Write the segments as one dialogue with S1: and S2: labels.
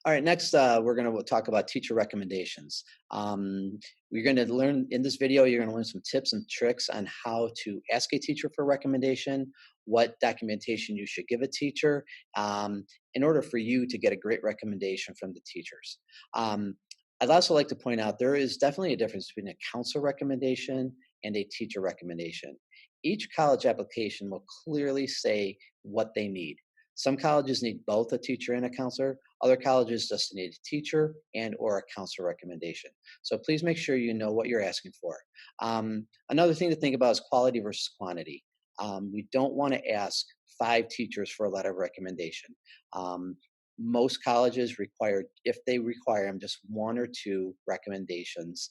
S1: All right, next, we're going to talk about teacher recommendations. We're going to learn in this video, you're going to learn some tips and tricks on how to ask a teacher for a recommendation, what documentation you should give a teacher in order for you to get a great recommendation from the teachers. Um, I'd also like to point out there is definitely a difference between a council recommendation and a teacher recommendation. Each college application will clearly say what they need. Some colleges need both a teacher and a counselor. Other colleges just need a teacher and or a counselor recommendation. So please make sure you know what you're asking for. Another thing to think about is quality versus quantity. We don't want to ask 5 teachers for a letter of recommendation. Um, Most colleges require, if they require them, just 1 or 2 recommendations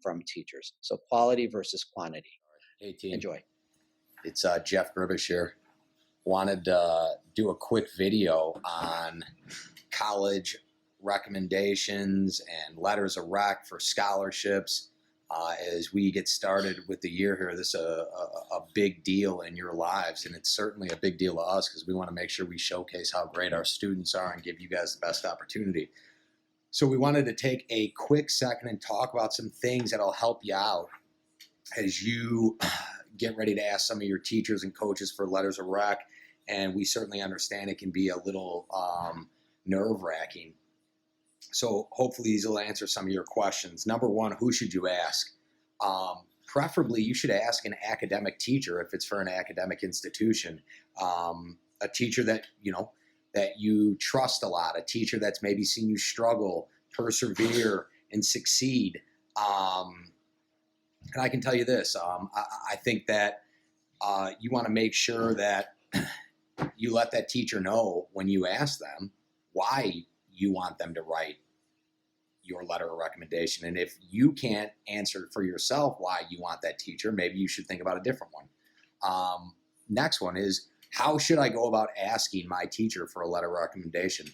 S1: from teachers. So quality versus quantity.
S2: Hey team,
S1: Enjoy.
S2: it's Jeff Grybash here. Wanted to do a quick video on college recommendations and letters of rec for scholarships. As we get started with the year here, this is a big deal in your lives, and it's certainly a big deal to us because we want to make sure we showcase how great our students are and give you guys the best opportunity. So we wanted to take a quick second and talk about some things that'll help you out as you get ready to ask some of your teachers and coaches for letters of rec. And we certainly understand it can be a little nerve-wracking. So hopefully these will answer some of your questions. Number one, who should you ask? Preferably, you should ask an academic teacher if it's for an academic institution. A teacher that you trust a lot, a teacher that's maybe seen you struggle, persevere, and succeed. And I can tell you this, I think that you want to make sure that you let that teacher know when you ask them why you want them to write your letter of recommendation. And if you can't answer for yourself why you want that teacher, maybe you should think about a different one. Next one is, how should I go about asking my teacher for a letter of recommendation?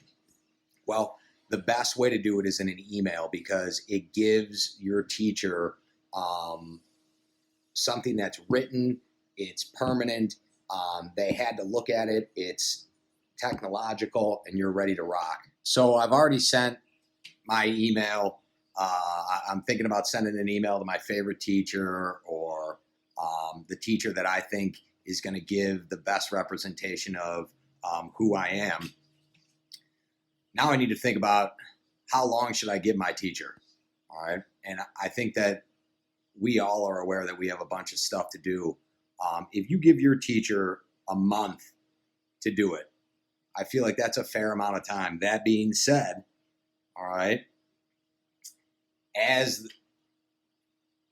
S2: Well, the best way to do it is in an email because it gives your teacher something that's written, it's permanent, they had to look at it, it's technological, and you're ready to rock. So I've already sent my email. I'm thinking about sending an email to my favorite teacher or the teacher that I think is going to give the best representation of who I am. Now I need to think about how long should I give my teacher, all right? And I think that we all are aware that we have a bunch of stuff to do. If you give your teacher a month to do it, I feel like that's a fair amount of time. That being said, all right, as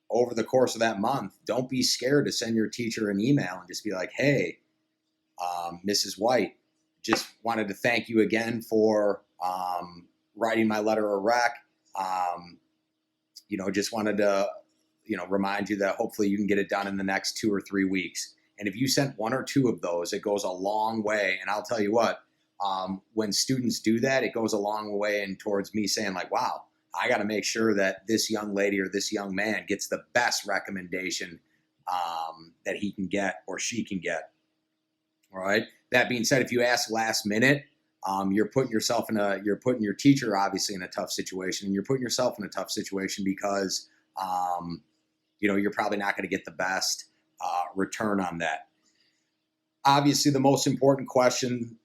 S2: over the course of that month, don't be scared to send your teacher an email and just be like, hey, Mrs. White, just wanted to thank you again for writing my letter of rec. Just wanted to remind you that hopefully you can get it done in the next 2 or 3 weeks. And if you sent 1 or 2 of those, it goes a long way. And I'll tell you what, when students do that, it goes a long way and towards me saying like, wow, I got to make sure that this young lady or this young man gets the best recommendation that he can get or she can get. All right. That being said, if you ask last minute, you're putting your teacher obviously in a tough situation, and you're putting yourself in a tough situation because you're probably not going to get the best return on that. Obviously, the most important question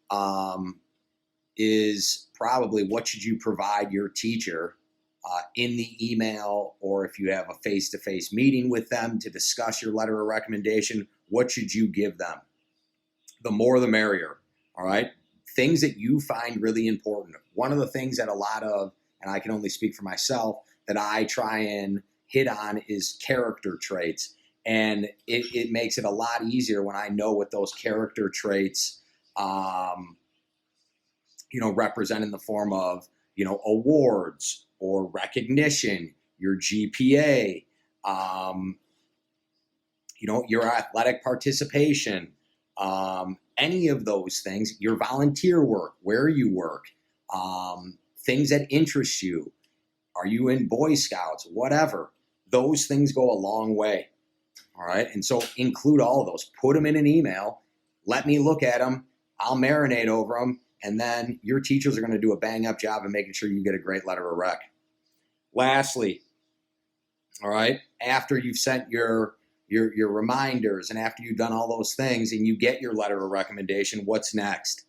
S2: is probably what should you provide your teacher in the email, or if you have a face-to-face meeting with them to discuss your letter of recommendation, what should you give them? The more the merrier, all right? Things that you find really important. One of the things that a lot of, and I can only speak for myself, that I try and hit on is character traits. And it makes it a lot easier when I know what those character traits, represent in the form of, awards or recognition, your GPA, your athletic participation, any of those things, your volunteer work, where you work, things that interest you. Are you in Boy Scouts, whatever? Those things go a long way. All right. And so include all of those, put them in an email, let me look at them. I'll marinate over them. And then your teachers are going to do a bang up job of making sure you get a great letter of rec. Lastly, all right, after you've sent your reminders and after you've done all those things and you get your letter of recommendation, what's next?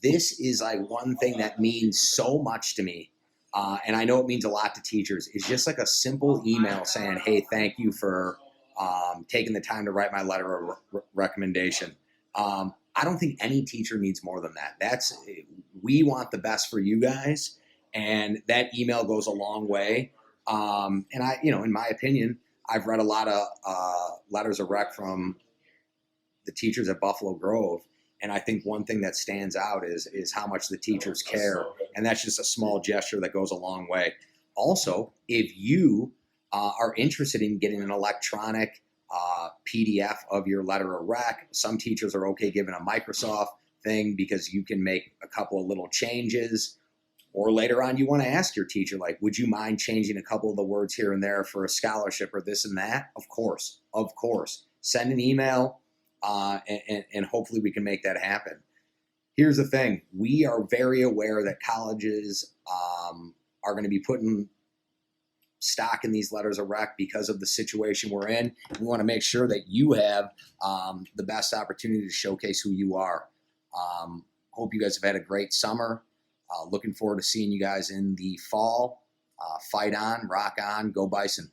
S2: This is like one thing that means so much to me. And I know it means a lot to teachers. It's just like a simple email saying, hey, thank you for taking the time to write my letter of recommendation. I don't think any teacher needs more than that. We want the best for you guys, and that email goes a long way. And in my opinion, I've read a lot of letters of rec from the teachers at Buffalo Grove, and I think one thing that stands out is how much the teachers care, and that's just a small gesture that goes a long way. Also, if you are interested in getting an electronic PDF of your letter of rec, some teachers are okay giving a Microsoft thing because you can make a couple of little changes. Or later on, you want to ask your teacher, like, would you mind changing a couple of the words here and there for a scholarship or this and that? Of course. Send an email, and hopefully we can make that happen. Here's the thing. We are very aware that colleges are going to be putting stock in these letters of rec because of the situation we're in. We want to make sure that you have the best opportunity to showcase who you are. Hope you guys have had a great summer. Looking forward to seeing you guys in the fall. Fight on, rock on, go Bison.